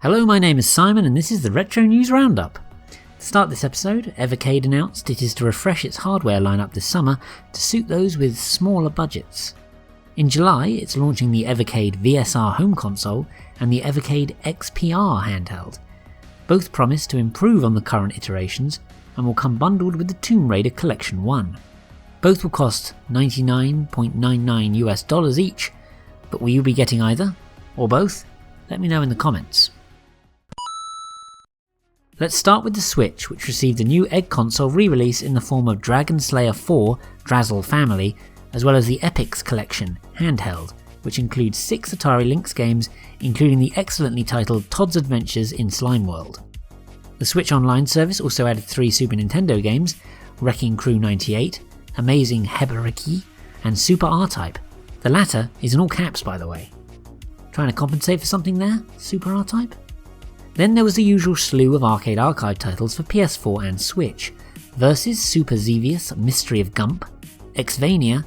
Hello, my name is Simon and this is the Retro News Roundup. To start this episode, Evercade announced it is to refresh its hardware lineup this summer to suit those with smaller budgets. In July, it's launching the Evercade VSR home console and the Evercade XPR handheld. Both promise to improve on the current iterations and will come bundled with the Tomb Raider Collection 1. Both will cost $99.99 each, but will you be getting either, or both? Let me know in the comments. Let's start with the Switch, which received a new Egg console re-release in the form of Dragon Slayer 4 Drazzle Family, as well as the Epics Collection handheld, which includes 6 Atari Lynx games, including the excellently titled Todd's Adventures in Slime World. The Switch Online service also added 3 Super Nintendo games, Wrecking Crew 98, Amazing Heberiki, and Super R-Type. The latter is in all caps, by the way. Trying to compensate for something there, Super R-Type? Then there was the usual slew of arcade archive titles for PS4 and Switch, Versus Super Xevious Mystery of Gump, Xvania,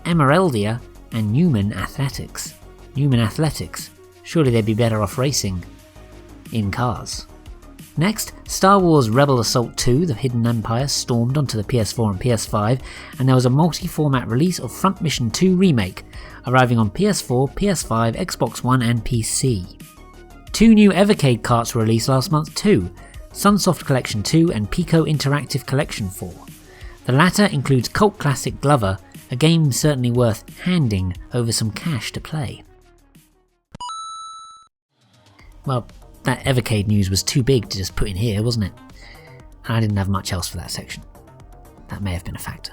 Emeraldia, and Newman Athletics. Newman Athletics, surely they'd be better off racing in cars. Next, Star Wars Rebel Assault 2 The Hidden Empire stormed onto the PS4 and PS5, and there was a multi-format release of Front Mission 2 Remake, arriving on PS4, PS5, Xbox One and PC. 2 new Evercade carts were released last month too, Sunsoft Collection 2 and Pico Interactive Collection 4. The latter includes cult classic Glover, a game certainly worth handing over some cash to play. Well, that Evercade news was too big to just put in here, wasn't it? And I didn't have much else for that section. That may have been a factor.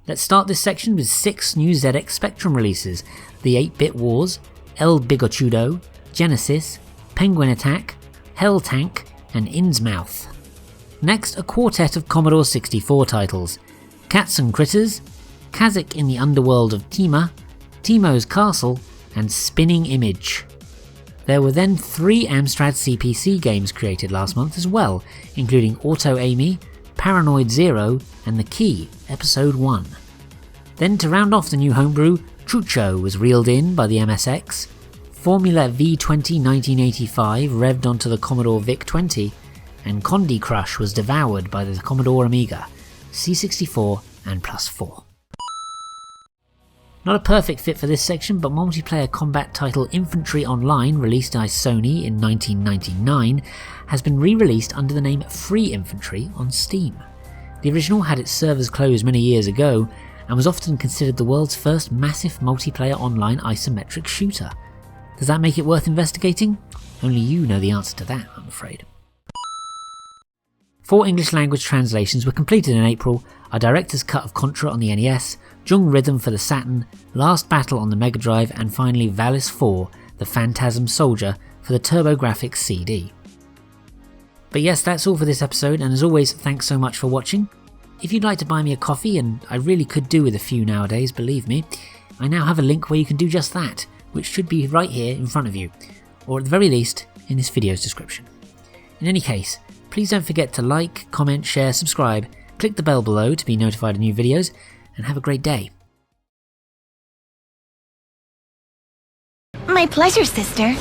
Let's start this section with 6 new ZX Spectrum releases: the 8-Bit Wars, El Bigotudo, Genesis, Penguin Attack, Hell Tank, and Innsmouth. Next, a quartet of Commodore 64 titles: Cats and Critters, Kazik in the Underworld of Tema, Timo's Castle, and Spinning Image. There were then 3 Amstrad CPC games created last month as well, including Auto Amy, Paranoid Zero, and The Key, Episode 1. Then to round off the new homebrew, Trucho was reeled in by the MSX, Formula V20 1985 revved onto the Commodore VIC-20, and Condi Crush was devoured by the Commodore Amiga, C64 and Plus4. Not a perfect fit for this section, but multiplayer combat title Infantry Online, released by Sony in 1999, has been re-released under the name Free Infantry on Steam. The original had its servers closed many years ago, and was often considered the world's first massive multiplayer online isometric shooter. Does that make it worth investigating? Only you know the answer to that, I'm afraid. 4 English language translations were completed in April: a director's cut of Contra on the NES, Jung Rhythm for the Saturn, Last Battle on the Mega Drive, and finally Valis 4, The Phantasm Soldier for the TurboGrafx CD. But yes, that's all for this episode, and as always, thanks so much for watching. If you'd like to buy me a coffee, and I really could do with a few nowadays, believe me, I now have a link where you can do just that, which should be right here in front of you, or at the very least, in this video's description. In any case, please don't forget to like, comment, share, subscribe, click the bell below to be notified of new videos, and have a great day. My pleasure, sister.